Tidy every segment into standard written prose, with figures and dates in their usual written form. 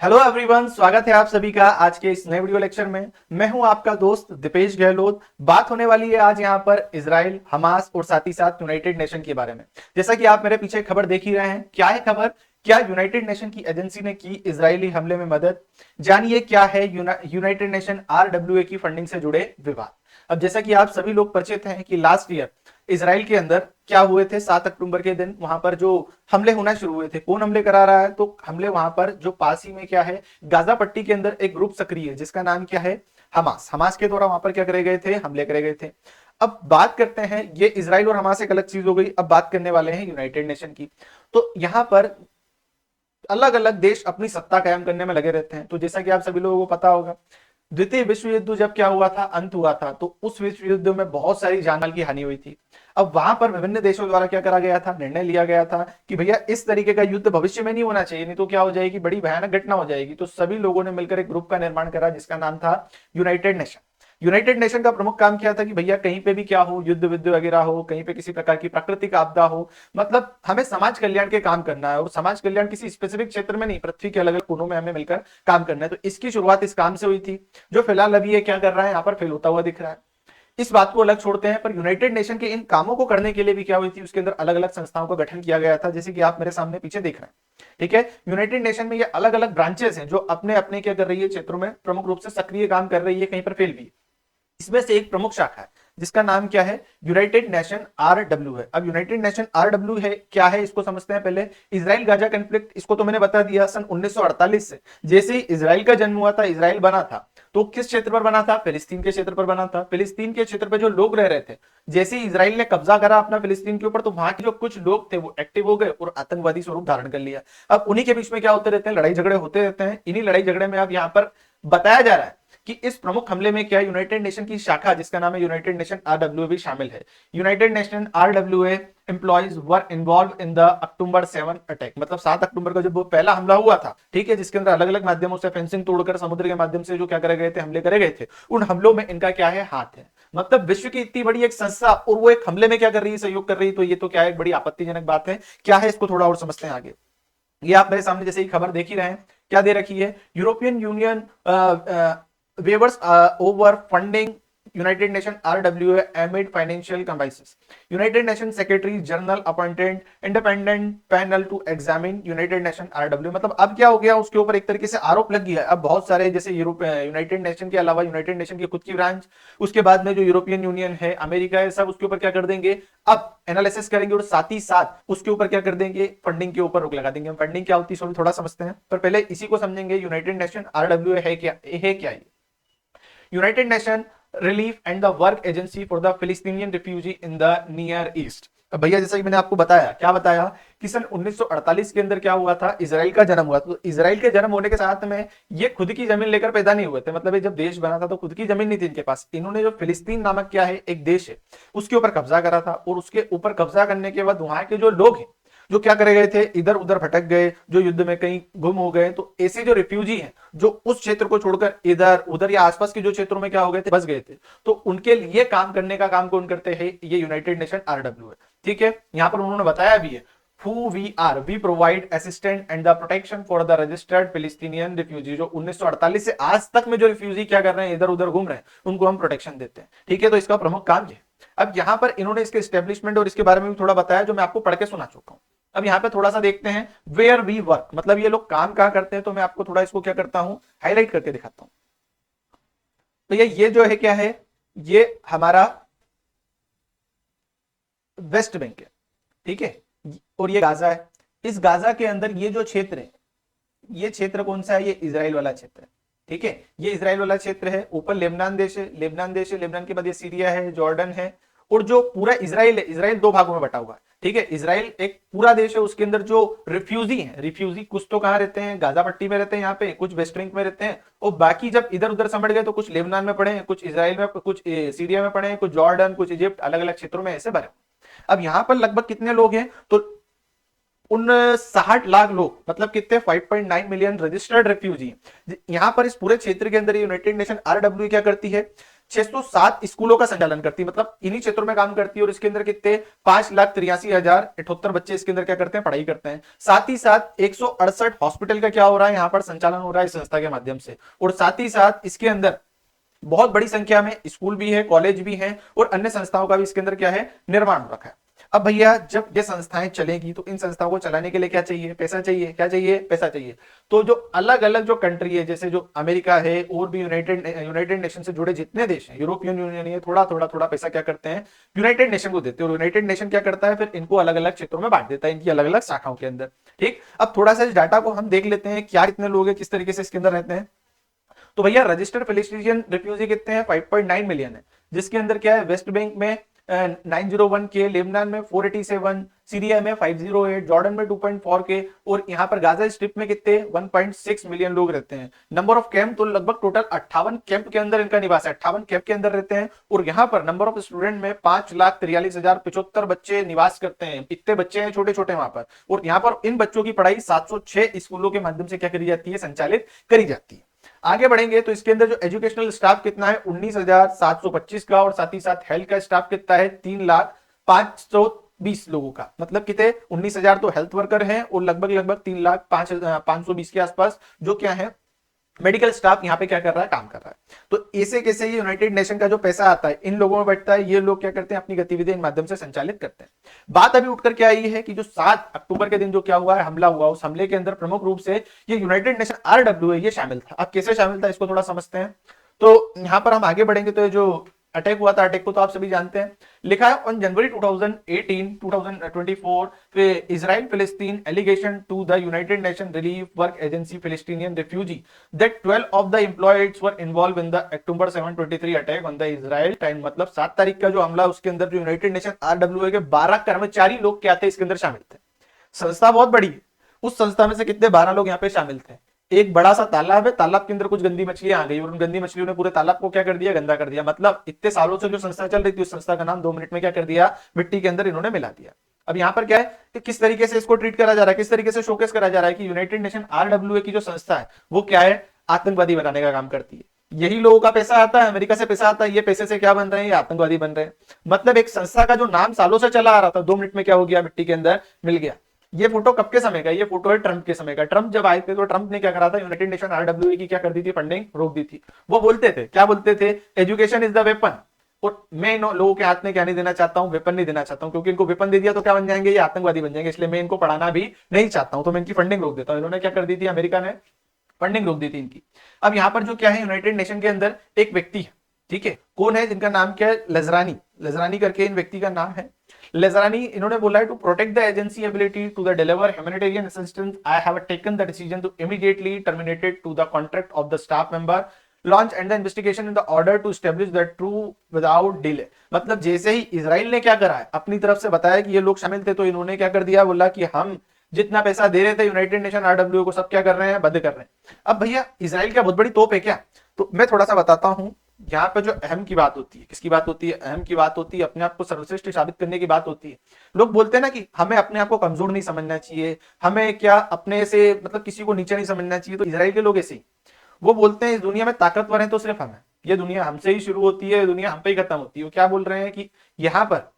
Hello everyone, स्वागत है आप सभी का आज के इस नए वीडियो लेक्चर में। मैं हूं आपका दोस्त दीपेश गहलोत। बात होने वाली है आज यहां पर इजराइल, हमास और साथ ही साथ यूनाइटेड नेशन के बारे में। जैसा कि आप मेरे पीछे खबर देख ही रहे हैं, क्या है खबर? क्या यूनाइटेड नेशन की एजेंसी ने की इजरायली हमले में मदद? जानिए क्या है यूनाइटेड नेशन आरडब्ल्यूए की फंडिंग से जुड़े विवाद। अब जैसा कि आप सभी लोग परिचित हैं कि लास्ट ईयर इसराइल के अंदर क्या हुए थे, 7 अक्टूबर के दिन वहां पर जो हमले होना शुरू हुए थे। कौन हमले करा रहा है? तो हमले वहां पर जो पास ही में क्या है, गाजा पट्टी के अंदर एक ग्रुप सक्रिय है जिसका नाम क्या है, हमास के द्वारा वहां पर क्या करे गए थे, हमले करे गए थे। अब बात करते हैं, ये इसराइल और हमास एक अलग चीज हो गई। अब बात करने वाले हैं यूनाइटेड नेशन की। तो यहां पर अलग अलग देश अपनी सत्ता कायम करने में लगे रहते हैं। तो जैसा कि आप सभी लोगों को पता होगा, द्वितीय विश्व युद्ध जब क्या हुआ था, अंत हुआ था, तो उस विश्व युद्ध में बहुत सारी जान माल की हानि हुई थी। अब वहां पर विभिन्न देशों द्वारा क्या करा गया था, निर्णय लिया गया था कि भैया इस तरीके का युद्ध भविष्य में नहीं होना चाहिए, नहीं तो क्या हो जाएगी, बड़ी भयानक घटना हो जाएगी। तो सभी लोगों ने मिलकर एक ग्रुप का निर्माण करा जिसका नाम था यूनाइटेड नेशन। यूनाइटेड नेशन का प्रमुख काम क्या था कि भैया कहीं पे भी क्या हो, युद्ध विद्ध वगैरह हो, कहीं पे किसी प्रकार की प्राकृतिक आपदा हो, मतलब हमें समाज कल्याण के काम करना है। और समाज कल्याण किसी स्पेसिफिक क्षेत्र में नहीं, पृथ्वी के अलग अलग कोनों में हमें मिलकर काम करना है। तो इसकी शुरुआत इस काम से हुई थी, जो फिलहाल अभी ये क्या कर रहा है, यहाँ पर फेल होता हुआ दिख रहा है। इस बात को अलग छोड़ते हैं, पर यूनाइटेड नेशन के इन कामों को करने के लिए भी क्या हुई थी, उसके अंदर अलग अलग संस्थाओं का गठन किया गया था, जैसे कि आप मेरे सामने पीछे देख रहे हैं। ठीक है, यूनाइटेड नेशन में ये अलग अलग ब्रांचेस हैं जो अपने अपने क्या कर रही है, क्षेत्रों में प्रमुख रूप से सक्रिय काम कर रही है, कहीं पर फेल भी है। इसमें से एक प्रमुख शाखा है जिसका नाम क्या है, यूनाइटेड नेशन आरडब्ल्यू है। अब यूनाइटेड नेशन आरडब्ल्यू है क्या है, इसको समझते हैं पहले। इसराइल गाजा कॉन्फ्लिक्ट, इसको तो मैंने बता दिया, सन 1948 से जैसे ही इसराइल का जन्म हुआ था, इसराइल बना था, तो किस क्षेत्र पर बना था, फिलिस्तीन के क्षेत्र पर बना था। फिलिस्तीन के क्षेत्र पर जो लोग रह रहे थे, जैसे ही इसराइल ने कब्जा करा अपना फिलिस्तीन के ऊपर, तो वहां के जो कुछ लोग थे वो एक्टिव हो गए और आतंकवादी स्वरूप धारण कर लिया। अब उन्हीं के बीच में क्या होते रहते हैं, लड़ाई झगड़े होते रहते हैं। इन्हीं लड़ाई झगड़े में अब यहाँ पर बताया जा रहा है कि इस प्रमुख हमले में क्या, यूनाइटेड नेशन की शाखा जिसका नाम है यूनाइटेड नेशन आरडब्ल्यू भी शामिल है। United Nation RW employees were involved in the October 7 attack, मतलब 7 अक्टूबर का जब वो पहला हमला हुआ था, ठीक है, जिसके अंदर अलग अलग माध्यमों से फेंसिंग तोड़कर समुद्र के माध्यम से जो क्या करे गए थे, हमले करे गए थे, उन हमलों में इनका क्या है, हाथ है। मतलब विश्व की इतनी बड़ी एक संस्था और वो एक हमले में क्या कर रही है, सहयोग कर रही है, तो ये तो क्या है, एक बड़ी आपत्तिजनक बात है। क्या है, इसको थोड़ा और समझते हैं आगे। ये आप मेरे सामने जैसे ही खबर देख ही रहे हैं, क्या दे रखी है, European union waivers over funding United Nation RWA amid financial crisis. United Nation Secretary General appointed independent panel to examine United Nation RWA। मतलब अब क्या हो गया, उसके ऊपर एक तरीके से आरोप लग गया है। अब बहुत सारे जैसे यूनाइटेड नेशन के अलावा यूनाइटेड नेशन की खुद की ब्रांच, उसके बाद में जो यूरोपियन यूनियन है, अमेरिका है, सब उसके ऊपर क्या कर देंगे, अब एनालिसिस करेंगे और साथ ही साथ उसके ऊपर क्या कर देंगे, फंडिंग के ऊपर रोक लगा देंगे। फंडिंग क्या होती है थोड़ा समझते हैं, पर पहले इसी को समझेंगे। यूनाइटेड नेशन आरडब्ल्यूए है क्या, ये United Nation relief and the work agency for the Palestinian refugee in the near east. भैया जैसा कि मैंने आपको बताया, क्या बताया कि सन 1948 के अंदर क्या हुआ था, इसराइल का जन्म हुआ। तो इसराइल के जन्म होने के साथ में ये खुद की जमीन लेकर पैदा नहीं हुए थे, मतलब जब देश बना था तो खुद की जमीन नहीं थी इनके पास। इन्होंने जो फिलिस्तीन नामक क्या है, एक देश है, उसके ऊपर कब्जा करा था। और उसके ऊपर कब्जा करने के बाद वहां के जो लोग हैं, जो क्या करे गए थे, इधर उधर भटक गए, जो युद्ध में कहीं गुम हो गए, तो ऐसे जो रिफ्यूजी हैं जो उस क्षेत्र को छोड़कर इधर उधर या आसपास के जो क्षेत्रों में क्या हो गए थे, बस गए थे, तो उनके लिए काम करने का काम कौन करते हैं, ये यूनाइटेड नेशन आरडब्ल्यू है। ठीक है, यहां पर उन्होंने बताया भी है, we provide assistance and the protection for the registered Palestinian refugee। जो 1948 से आज तक में जो रिफ्यूजी क्या कर रहे हैं, इधर उधर घूम रहे हैं, उनको हम प्रोटेक्शन देते हैं। ठीक है, तो इसका प्रमुख काम ये। अब यहां पर इन्होंने इसके एस्टेब्लिशमेंट और इसके बारे में भी थोड़ा बताया, जो मैं आपको पढ़ के सुना चुका हूं। अब यहाँ पे थोड़ा सा देखते हैं, वेयर वी वर्क, मतलब ये लोग काम कहां करते हैं। तो मैं आपको थोड़ा इसको क्या करता हूं, हाईलाइट करके दिखाता हूं। तो ये जो है क्या है, ये हमारा वेस्ट बैंक है, ठीक है, और ये गाजा है। इस गाजा के अंदर ये जो क्षेत्र है, ये क्षेत्र कौन सा है, ये इजराइल वाला क्षेत्र है। ठीक है, ये इजराइल वाला क्षेत्र है। ऊपर लेबनान देश है, लेबनान देश है, लेबनान के बाद ये सीरिया है, जॉर्डन है, और जो पूरा इजराइल है, इजराइल दो भागों में बटा हुआ है। ठीक है, इजराइल एक पूरा देश है, उसके अंदर जो रिफ्यूजी हैं, रिफ्यूजी कुछ तो कहां रहते हैं, गाजा पट्टी में रहते हैं, यहाँ पे कुछ वेस्ट बैंक में रहते हैं, और बाकी जब इधर उधर समझ गए तो कुछ लेबनान में पड़े हैं, कुछ इजराइल में, कुछ सीरिया में पड़े हैं, कुछ जॉर्डन, कुछ इजिप्ट, अलग अलग क्षेत्रों में ऐसे भरे। अब यहां पर लगभग कितने लोग हैं, तो उन 60 लाख लोग, मतलब कितने, 5.9 मिलियन रजिस्टर्ड रिफ्यूजी। यहां पर इस पूरे क्षेत्र के अंदर यूनाइटेड नेशन आरडब्ल्यू क्या करती है, 607 स्कूलों का संचालन करती है, मतलब इन्हीं क्षेत्रों में काम करती है। और इसके अंदर कितने 5,83,078 बच्चे इसके अंदर क्या करते हैं, पढ़ाई करते हैं। साथ ही साथ 168 हॉस्पिटल का क्या हो रहा है, यहाँ पर संचालन हो रहा है इस संस्था के माध्यम से। और साथ ही साथ इसके अंदर बहुत बड़ी संख्या में स्कूल भी है, कॉलेज भी है और अन्य संस्थाओं का भी इसके अंदर क्या है, निर्माण हो रखा है। अब भैया जब ये संस्थाएं चलेगी तो इन संस्थाओं को चलाने के लिए क्या चाहिए, पैसा चाहिए। क्या चाहिए, पैसा चाहिए। तो जो अलग अलग जो कंट्री है, जैसे जो अमेरिका है और भी यूनाइटेड नेशन से जुड़े जितने देश हैं, यूरोपियन यूनियन है, थोड़ा पैसा क्या करते हैं, यूनाइटेड नेशन को देते हैं। और यूनाइटेड नेशन क्या करता है, फिर इनको अलग अलग क्षेत्रों में बांट देता है, इनकी अलग अलग शाखाओं के अंदर। ठीक, अब थोड़ा सा इस डाटा को हम देख लेते हैं, क्या कितने लोग हैं, किस तरीके से इसके अंदर रहते हैं। तो भैया रजिस्टर्ड पैलेस्टीनियन रिफ्यूजी कितने हैं, 5.9 मिलियन है, जिसके अंदर क्या है, वेस्ट बैंक में 901 के, लेबनान में 487, सीरिया में 508, जॉर्डन में 2.4 के, और यहाँ पर गाजा स्ट्रिप में कितने 1.6 मिलियन लोग रहते हैं। नंबर ऑफ कैंप तो लगभग टोटल 58 कैंप के अंदर इनका निवास है, 58 कैंप के अंदर रहते हैं। और यहाँ पर नंबर ऑफ स्टूडेंट में 5,43,075 बच्चे निवास करते हैं, इतने बच्चे हैं छोटे छोटे वहां पर। और यहाँ पर इन बच्चों की पढ़ाई 706 स्कूलों के माध्यम से क्या करी जाती है, संचालित करी जाती है। आगे बढ़ेंगे तो इसके अंदर जो एजुकेशनल स्टाफ कितना है, 19,725 का। और साथ ही साथ हेल्थ का स्टाफ कितना है, 3,05,20 लोगों का। मतलब कितने 19,000 तो हेल्थ वर्कर हैं और लगभग 3,05,520 के आसपास जो क्या है, मेडिकल स्टाफ यहाँ पे क्या कर रहा है, काम कर रहा है। तो ऐसे कैसे ये यूनाइटेड नेशन का जो पैसा आता है इन लोगों में बैठता है, ये लोग क्या करते हैं, अपनी गतिविधियां इन माध्यम से संचालित करते हैं। बात अभी उठकर क्या आई है कि जो 7 अक्टूबर के दिन जो क्या हुआ है, हमला हुआ, उस हमले के अंदर प्रमुख रूप से ये यूनाइटेड नेशन RWA ये शामिल था। अब कैसे शामिल था इसको थोड़ा समझते हैं। तो यहां पर हम आगे बढ़ेंगे तो जो अटैक हुआ था, अटैक को तो आप सभी जानते हैं। लिखा है on January 2024 Israel Palestine allegation to the United Nation Relief Work Agency Palestinian refugee that 12 of the employees were involved in the October 7 attack on the Israel time. मतलब 7 तारीख का जो हमला, उसके अंदर जो यूनाइटेड नेशन RWA के 12 कर्मचारी लोग क्या थे, इसके अंदर शामिल थे। संस्था बहुत बड़ी है, उस संस्था में से कितने 12 लोग यहाँ पे शामिल थे। एक बड़ा सा तालाब है, तालाब के अंदर कुछ गंदी मछलियां आ गई और उन गंदी मछलियों ने पूरे तालाब को क्या कर दिया, गंदा कर दिया। मतलब इतने सालों से जो संस्था चल रही थी, उस संस्था का नाम 2 मिनट में क्या कर दिया, मिट्टी के अंदर इन्होंने मिला दिया। अब यहाँ पर क्या है कि किस तरीके से इसको ट्रीट करा जा रहा है, किस तरीके से शोकेस करा जा रहा है कि यूनाइटेड नेशन RWA की जो संस्था है वो क्या है, आतंकवादी बनाने का काम करती है। यही लोगों का पैसा आता है, अमेरिका से पैसा आता है, ये पैसे से क्या बन रहे हैं, ये आतंकवादी बन रहे हैं। मतलब एक संस्था का जो नाम सालों से चला आ रहा था, 2 मिनट में क्या हो गया, मिट्टी के अंदर मिल गया। ये फोटो कब के समय का, ये फोटो है ट्रंप के समय का। ट्रंप जब आए थे तो ट्रंप ने क्या करा था, यूनाइटेड नेशन RWA की क्या कर दी थी, फंडिंग रोक दी थी। वो बोलते थे, क्या बोलते थे, एजुकेशन इज द वेपन। और मैं इन लोगों के हाथ में क्या नहीं देना चाहता हूं, वेपन नहीं देना चाहता हूं, क्योंकि इनको वेपन दे दिया तो क्या बन जाएंगे, ये आतंकवादी बन जाएंगे। इसलिए मैं इनको पढ़ाना भी नहीं चाहता हूं, तो मैं इनकी फंडिंग रोक देता हूं। इन्होंने क्या कर दी थी, अमेरिका ने फंडिंग रोक दी थी इनकी। अब यहाँ पर जो क्या है, यूनाइटेड नेशन के अंदर एक व्यक्ति है, ठीक है, कौन है, जिनका नाम क्या है, लजरानी करके इन व्यक्ति का नाम है। लजरानी, इन्होंने बोला है to protect the agency ability to the deliver humanitarian assistance I have taken the decision to immediately terminated to the contract of the staff member launch and the investigation in the order to establish the true without delay. मतलब जैसे ही Israel ने क्या करा है, अपनी तरफ से बताया कि ये लोग शामिल थे, तो इन्होंने क्या कर दिया, बोला कि हम जितना पैसा दे रहे थे यूनाइटेड नेशन RWA को, सब क्या कर रहे हैं, बंद कर रहे हैं। अब भैया इजराइल क्या बहुत बड़ी तोप है क्या, तो मैं थोड़ा सा बताता हूं। यहाँ पे जो अहम की बात होती है, किसकी बात होती है, अहम की बात होती है, अपने आप को सर्वश्रेष्ठ साबित करने की बात होती है। लोग बोलते हैं ना कि हमें अपने आप को कमजोर नहीं समझना चाहिए, हमें क्या अपने से मतलब किसी को नीचे नहीं समझना चाहिए। तो इजराइल के लोग ऐसे ही वो बोलते हैं, इस दुनिया में ताकतवर है तो सिर्फ हम है, ये दुनिया हमसे ही शुरू होती है, दुनिया हम पे ही खत्म होती है। वो क्या बोल रहे हैं कि यहाँ पर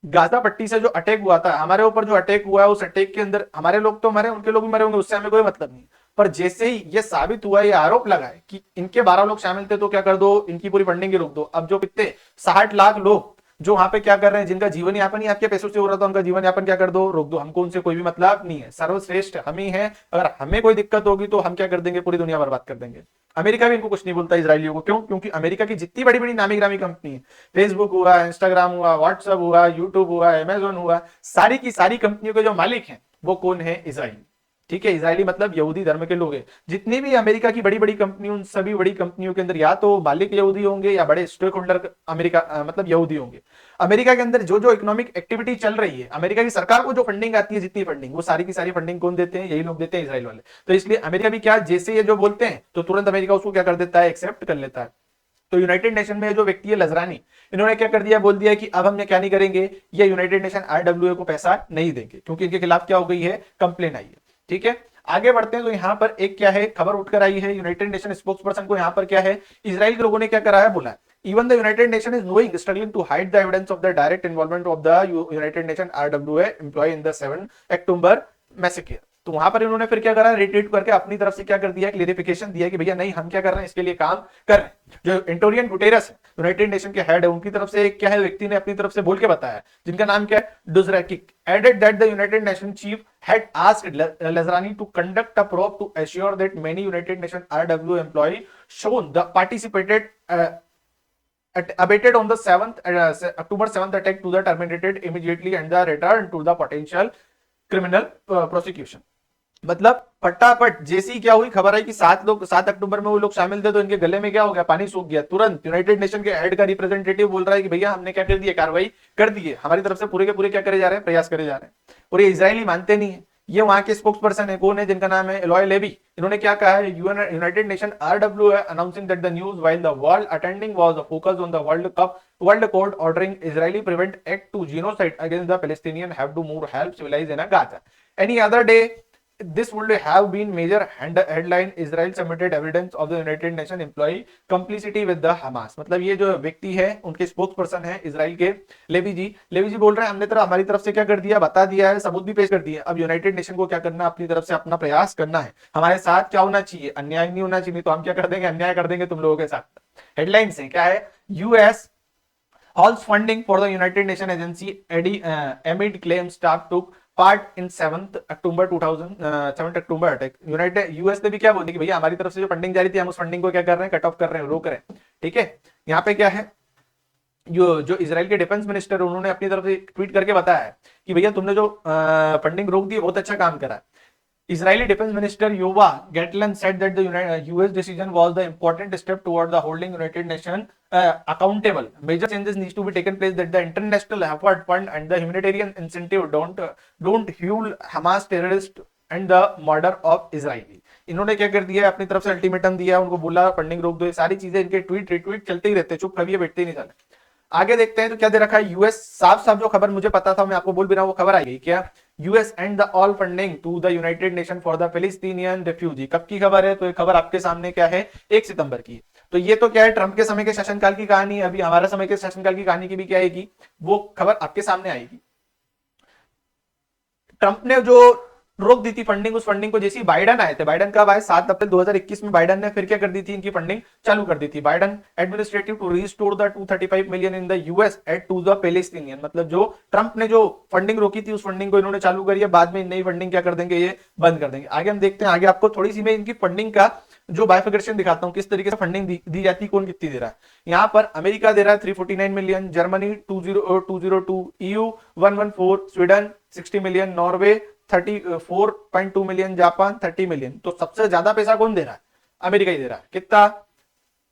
गाजा पट्टी से जो अटैक हुआ था, हमारे ऊपर जो अटैक हुआ है, उस अटैक के अंदर हमारे लोग तो मरे, उनके लोग भी मरे होंगे, उससे हमें कोई मतलब नहीं। पर जैसे ही ये साबित हुआ, ये आरोप लगा है कि इनके 12 लोग शामिल थे, तो क्या कर दो, इनकी पूरी फंडिंग रोक दो। अब जो कितने 60 लाख लोग जो वहां पे क्या कर रहे हैं, जिनका जीवन यापन ही आपके पैसों से हो रहा था, उनका जीवन यापन क्या कर दो, रोक दो। हमको उनसे कोई भी मतलब नहीं है, सर्वश्रेष्ठ हम ही है। अगर हमें कोई दिक्कत होगी तो हम क्या कर देंगे, पूरी दुनिया बर्बाद कर देंगे। अमेरिका भी इनको कुछ नहीं बोलता इजरायलियों को, क्यों, क्योंकि अमेरिका की जितनी बड़ी बड़ी नामी ग्रामी कंपनी है, फेसबुक हुआ, इंस्टाग्राम हुआ, व्हाट्सएप हुआ, यूट्यूब हुआ, अमेजोन हुआ, सारी की सारी कंपनियों के जो मालिक हैं वो कौन है, इजराइल। ठीक है, इजरायली मतलब यहूदी धर्म के लोग हैं। जितनी भी अमेरिका की बड़ी बड़ी कंपनी, उन सभी बड़ी कंपनियों के अंदर या तो मालिक यहूदी होंगे या बड़े स्टेक होल्डर अमेरिका मतलब यहूदी होंगे। अमेरिका के अंदर जो जो इकोनॉमिक एक्टिविटी चल रही है, अमेरिका की सरकार को जो फंडिंग आती है, जितनी फंडिंग, वो सारी की सारी फंडिंग कौन देते हैं, यही लोग देते हैं, इजराइल वाले। तो इसलिए अमेरिका भी क्या, जैसे ये जो बोलते हैं तो तुरंत अमेरिका उसको क्या कर देता है, एक्सेप्ट कर लेता है। तो यूनाइटेड नेशन में जो व्यक्ति है लजरानी, इन्होंने क्या कर दिया, बोल दिया कि अब हम क्या नहीं करेंगे, ये यूनाइटेड नेशन RWA को पैसा नहीं देंगे, क्योंकि इनके खिलाफ क्या हो गई है, कंप्लेन आई है। ठीक है, आगे बढ़ते हैं। तो यहाँ पर एक क्या है, खबर उठकर आई है, यूनाइटेड नेशन स्पोक्स पर्सन को यहाँ पर क्या है, इजराइल के लोगों ने क्या करा है, बोला Even the United Nations is knowing, struggling to hide the evidence of the direct involvement of the United Nations RWA employee in the 7 October massacre. तो वहां पर इन्होंने फिर क्या करा, रिट्वीट करके अपनी तरफ से क्या कर दिया, क्लेरिफिकेशन दिया कि भैया नहीं, हम क्या कर रहे हैं, इसके लिए काम कर रहे हैं। जो एंटोनियो गुटेरेस यूनाइटेड नेशन के हेड है, उनकी तरफ से क्या है, व्यक्ति ने अपनी तरफ से बोल के बताया, जिनका नाम क्या है, Dujarric, added that the United Nation chief had asked Lazrani to conduct a probe to assure that many United Nations RW employee shown the participated abated on the 7th October 7th attack to the terminated immediately and the return to the potential criminal prosecution। मतलब फटाफट जैसी क्या हुई, खबर आई कि 7 अक्टूबर में वो लोग शामिल थे, तो इनके गले में क्या हो गया, पानी सूख गया। तुरंत यूनाइटेड नेशन के हेड का रिप्रेजेंटेटिव बोल रहा है कि भैया हमने क्या कर दिया, कार्रवाई कर दी है, हमारी तरफ से पूरे के पूरे क्या करे जा रहे हैं, प्रयास करे जा रहे हैं। और ये इजरायली मानते नहीं है। ये वहां के स्पोक्स पर्सन है, कौन है, जिनका नाम है एलॉय लेवी। इन्होंने क्या कहा है, United Nation RW announcing that the news while the world attending was focused on the world court ordering Israeli prevent act to genocide against the Palestinian have to move help civilize in Gaza any other day this would have been major headline Israel submitted evidence of the United Nations employee complicity with the Hamas। मतलब ये जो व्यक्ति है, उनके spokes person है Israel के, levy जी बोल रहे हैं हमने हमारी तरफ से क्या कर दिया, बता दिया है, सबूत भी पेश कर दिए। अब यूनाइटेड नेशन को क्या करना, अपनी तरफ से अपना प्रयास करना है। हमारे साथ क्या होना चाहिए, अन्याय नहीं होना चाहिए, तो हम क्या कर देंगे, अन्याय कर देंगे तुम लोगों के साथ। हेडलाइंस है क्या है, US halts funding for the United Nations agency amid claims staff took part in 7th October 7th October attack. United US ने भी क्या बोलती कि भैया हमारी तरफ से जो फंडिंग जारी थी, हम उस फंडिंग को क्या कर रहे हैं, कट ऑफ कर रहे हैं, रोक रहे हैं। ठीक है, यहाँ पे क्या है, जो इजराइल के डिफेंस मिनिस्टर, उन्होंने अपनी तरफ से ट्वीट करके बताया है कि भैया तुमने जो फंडिंग रोक दी, बहुत अच्छा काम करा। Israeli Defense Minister Yoav Gallant said that the US decision was the important step toward the holding United Nations accountable. Major changes needs to be taken place that the international effort fund and the humanitarian incentive don't fuel Hamas terrorist and the murder of Israeli। इन्होंने क्या कर दिया है, अपनी तरफ से ultimatum दिया, उनको बोला फंडिंग रोक दो। ये सारी चीजें इनके ट्वीट रिट्वीट चलते ही रहते हैं, चुप कभी बैठते ही नहीं साले। आगे देखते हैं तो क्या दे रखा है, यूएस साफ जो खबर मुझे पता था, मैं आपको बोल भी रहा हूं, वो खबर आई गई क्या, US and the all funding to the United Nation for the Palestinian refugee. कब की खबर है, तो ये खबर आपके सामने क्या है, 1 सितंबर की। तो ये तो क्या है, ट्रंप के समय के शासनकाल की कहानी है। अभी हमारे समय के शासनकाल की कहानी की भी क्या आएगी, वो खबर आपके सामने आएगी। ट्रंप ने जो रोक दी थी फंडिंग, उस फंडिंग को जैसे बाइडन आए थे, बाइडन कब आए, 7 अप्रैल 2021 में बाइडन ने फिर क्या कर दी थी, इनकी फंडिंग चालू कर दी थी। Biden administrative to restore the 235 million in the US aid to the Palestinian. मतलब जो ट्रंप ने जो फंडिंग रोकी थी, उस फंडिंग को इन्होंने चालू करी है, बाद में नई फंडिंग क्या कर देंगे, ये बंद कर देंगे। आगे हम देखते हैं, आगे आपको थोड़ी सी मैं इनकी फंडिंग का जो बाइफिकेशन दिखाता हूं, किस तरीके से फंडिंग दी जाती है, कौन कितनी दे रहा है। यहाँ पर अमेरिका दे रहा है 349 million, Germany 202, EU 114, Sweden 60 million, Norway 34.2 million, Japan 30 million. तो सबसे ज्यादा पैसा कौन दे रहा है, अमेरिका ही दे रहा है। कितना,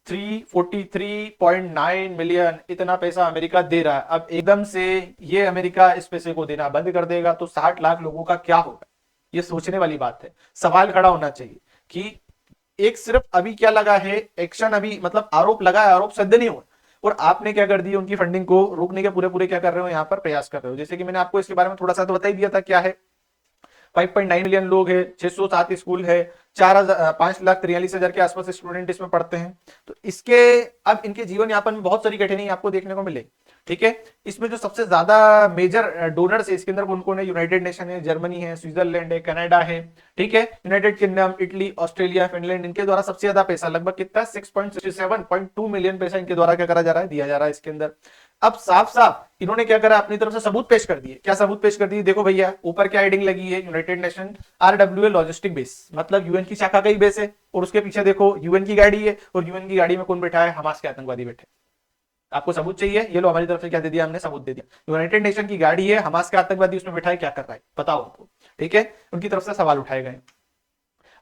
343.9 मिलियन, इतना पैसा अमेरिका दे रहा है। अब एकदम से ये अमेरिका इस पैसे को देना बंद कर देगा तो 60 लाख लोगों का क्या होगा, ये सोचने वाली बात है। सवाल खड़ा होना चाहिए कि एक सिर्फ अभी क्या लगा है, एक्शन अभी मतलब आरोप लगा है, आरोप सिद्ध नहीं हुआ, और आपने क्या कर दी, उनकी फंडिंग को रोकने के पूरे क्या कर रहे हो, यहाँ पर प्रयास कर रहे हो। जैसे कि मैंने आपको इसके बारे में थोड़ा सा तो बता ही दिया था, क्या है, 5.9 मिलियन लोग है, 607 स्कूल है, 5,43,000 के आसपास स्टूडेंट इसमें पढ़ते हैं। तो इसके अब इनके जीवन यापन में बहुत सारी कठिनाई आपको देखने को मिलेगी। ठीक है, इसमें जो सबसे ज्यादा मेजर डोनर्स है, इसके अंदर कौन कौन है, यूनाइटेड नेशन है, जर्मनी है, स्विट्जरलैंड है, कनाडा है, ठीक है, United kingdom, Italy, Australia, Finland, इनके द्वारा सबसे ज्यादा पैसा, लगभग कितना, 6.67.2 मिलियन पैसा इनके द्वारा क्या करा जा रहा है, दिया जा रहा है इसके अंदर। अब साफ इन्होंने क्या करा, अपनी तरफ से सबूत पेश कर दिए। क्या सबूत पेश कर दिए, देखो भैया ऊपर क्या हेडिंग लगी है, United Nation RWA logistic base, मतलब यूएन की शाखा का ही बेस है, और उसके पीछे देखो यूएन की गाड़ी है, और यूएन की गाड़ी में कौन बैठा है, हमास के आतंकवादी बैठे। आपको सबूत चाहिए, ये लो हमारी तरफ से क्या दे दिया, हमने सबूत दे दिया। यूनाइटेड नेशन की गाड़ी है, हमास के आतंकवादी उसमें बैठा है, क्या कर रहा है बताओ आपको। ठीक है, उनकी तरफ से सवाल उठाए गए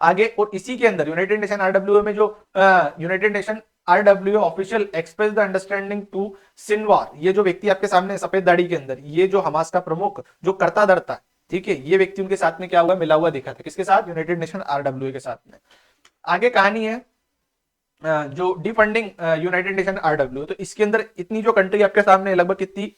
आगे। और इसी के अंदर यूनाइटेड नेशन आरडब्ल्यूए में जो United Nation RWA official express the understanding to Sinwar, ये जो व्यक्ति आपके सामने सफेद दाढ़ी के अंदर, ये जो हमास का प्रमुख जो करता धरता है, ठीक है, ये व्यक्ति उनके साथ में क्या हुआ, मिला हुआ दिखा था, किसके साथ, यूनाइटेड नेशन आरडब्ल्यूए के साथ में। आगे कहानी है जो डिफंडिंग यूनाइटेड नेशन आरडब्ल्यू, तो इसके अंदर इतनी जो कंट्री आपके सामने लगभग कितनी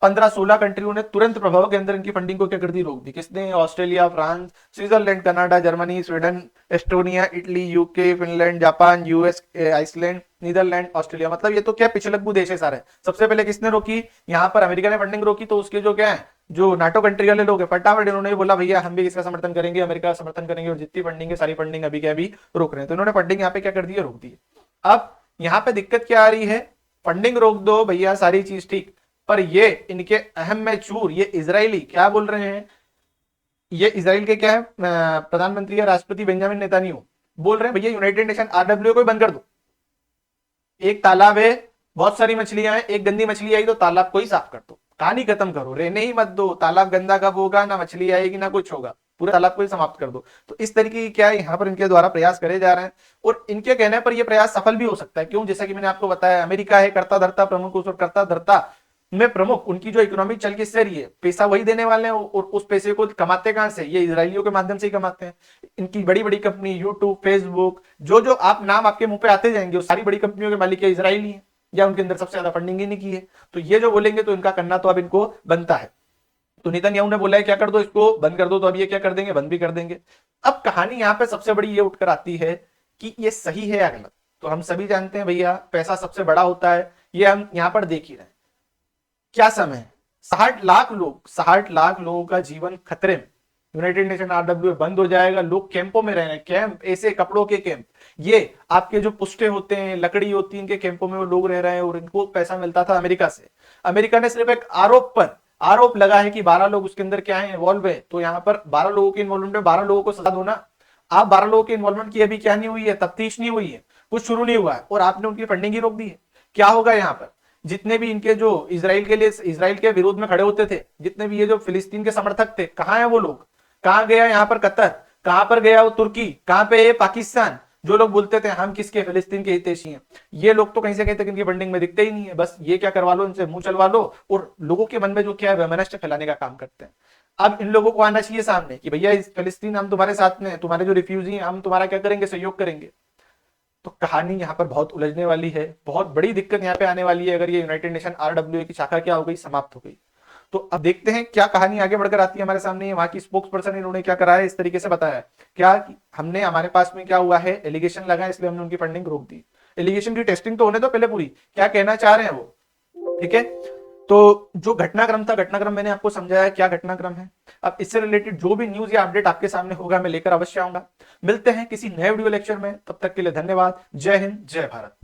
15-16 कंट्रियों ने तुरंत प्रभाव के अंदर इनकी फंडिंग को क्या कर दी, रोक दी। किसने? Australia, France, Switzerland, Canada, Germany, Sweden, Estonia, Italy, UK, Finland, Japan, US, Iceland, Netherland, Australia. मतलब ये तो क्या पिछलग्गू देश है सारे। सबसे पहले किसने रोकी? यहाँ पर अमेरिका ने फंडिंग रोकी, तो उसके जो क्या है, जो नाटो कंट्री वाले लोग हैं, फटाफट इन्होंने बोला भैया हम भी इसका समर्थन करेंगे, अमेरिका का समर्थन करेंगे, और जितनी फंडिंग है सारी फंडिंग अभी क्या भी रोक रहे हैं। तो इन्होंने फंडिंग यहाँ पे क्या कर दी है, रोक दी है। अब यहाँ पे दिक्कत क्या आ रही है, फंडिंग रोक दो भैया, सारी चीज ठीक, पर ये इनके अहम में चूर ये इजरायली क्या बोल रहे हैं, ये इजराइल के क्या है प्रधानमंत्री या राष्ट्रपति बेंजामिन नेतान्याहू बोल रहे हैं भैया यूनाइटेड नेशन आरडब्ल्यू को बंद कर दो। एक तालाब है, बहुत सारी मछलियां हैं, एक गंदी मछली आई तो तालाब को ही साफ कर दो, कहानी खत्म करो, रहने ही मत दो। तालाब गंदा कब होगा, ना मछली आएगी ना कुछ होगा, पूरे तालाब को ही समाप्त कर दो। तो इस तरीके की क्या है यहाँ पर इनके द्वारा प्रयास करे जा रहे हैं, और इनके कहने पर यह प्रयास सफल भी हो सकता है। क्यों? जैसा कि मैंने आपको बताया, अमेरिका है करता धरता प्रमुख, उस करता धरता में प्रमुख, उनकी जो इकोनॉमी चल के रही है, पैसा वही देने वाले हैं, और उस पैसे को कमाते कहां से? ये इजरायलियों के माध्यम से ही कमाते हैं। इनकी बड़ी बड़ी कंपनी, यूट्यूब, फेसबुक, जो जो आप नाम आपके मुंह पे आते जाएंगे, वो सारी बड़ी कंपनियों के मालिक इजरायली है, या उनके अंदर सबसे ज्यादा फंडिंग इन्हीं की है। तो ये जो बोलेंगे तो इनका करना तो अब इनको बनता है। तो नेतन्याहू ने बोला है क्या कर दो, इसको बंद कर दो, तो अब ये क्या कर देंगे, बंद भी कर देंगे। अब कहानी यहाँ पे सबसे बड़ी ये उठकर आती है कि ये सही है या गलत। तो हम सभी जानते हैं भैया पैसा सबसे बड़ा होता है, ये हम यहाँ पर देख ही रहे हैं। क्या समय है, 60 लाख लोगों का जीवन खतरे में। यूनाइटेड नेशन आरडब्ल्यू बंद हो जाएगा, लोग कैंपों में रह रहे हैं, कैंप ऐसे कपड़ों के कैंप, ये आपके जो पुष्टे होते हैं, लकड़ी होती है, इनके कैंपों में वो लोग रह रहे हैं, और इनको पैसा मिलता था अमेरिका से। अमेरिका ने सिर्फ एक आरोप लगा है कि 12 लोग उसके अंदर क्या है, इन्वॉल्व है, तो यहाँ पर 12 लोगों के इन्वॉल्वमेंट में 12 लोगों को सजा दो ना। आप 12 लोगों के इन्वॉल्वमेंट की अभी क्या नहीं हुई है, तफ्तीश नहीं हुई है, कुछ शुरू नहीं हुआ है, और आपने उनकी फंडिंग ही रोक दी है। क्या होगा यहाँ पर? जितने भी इनके जो इजराइल के लिए, इजराइल के विरोध में खड़े होते थे, जितने भी ये जो फिलिस्तीन के समर्थक थे, कहां है वो लोग? कहां गया यहाँ पर कतर, कहां पर गया वो तुर्की, कहां पे है पाकिस्तान? जो लोग बोलते थे हम किसके, फिलिस्तीन के हितैषी हैं, ये लोग तो कहीं से कहीं तक इनकी फंडिंग में दिखते ही नहीं है। बस ये क्या करवा लो, इनसे मुंह चलवा लो, और लोगों के मन में जो क्या है वैमनस्य फैलाने का काम करते हैं। अब इन लोगों को आना चाहिए सामने कि भैया इस फिलिस्तीन हम तुम्हारे साथ में, तुम्हारे जो रिफ्यूजी हैं हम तुम्हारा क्या करेंगे, सहयोग करेंगे। तो कहानी यहाँ पर बहुत उलझने वाली है, बहुत बड़ी दिक्कत यहाँ पे आने वाली है अगर ये यूनाइटेड नेशन आरडब्ल्यू की शाखा क्या हो गई, समाप्त हो गई। तो अब देखते हैं क्या कहानी आगे बढ़कर आती है हमारे सामने। वहां की स्पोक्स पर्सन इन्होंने क्या करा है, इस तरीके से बताया क्या हमने, हमारे पास में क्या हुआ है, एलिगेशन लगा, इसलिए हमने उनकी फंडिंग रोक दी। एलिगेशन की टेस्टिंग तो होने दो पहले पूरी, क्या कहना चाह रहे हैं वो, ठीक है। तो जो घटनाक्रम था, घटनाक्रम मैंने आपको समझाया क्या घटनाक्रम है। अब इससे रिलेटेड जो भी न्यूज या अपडेट आपके सामने होगा मैं लेकर अवश्य आऊंगा। मिलते हैं किसी नए वीडियो लेक्चर में, तब तक के लिए धन्यवाद। जय हिंद, जय भारत।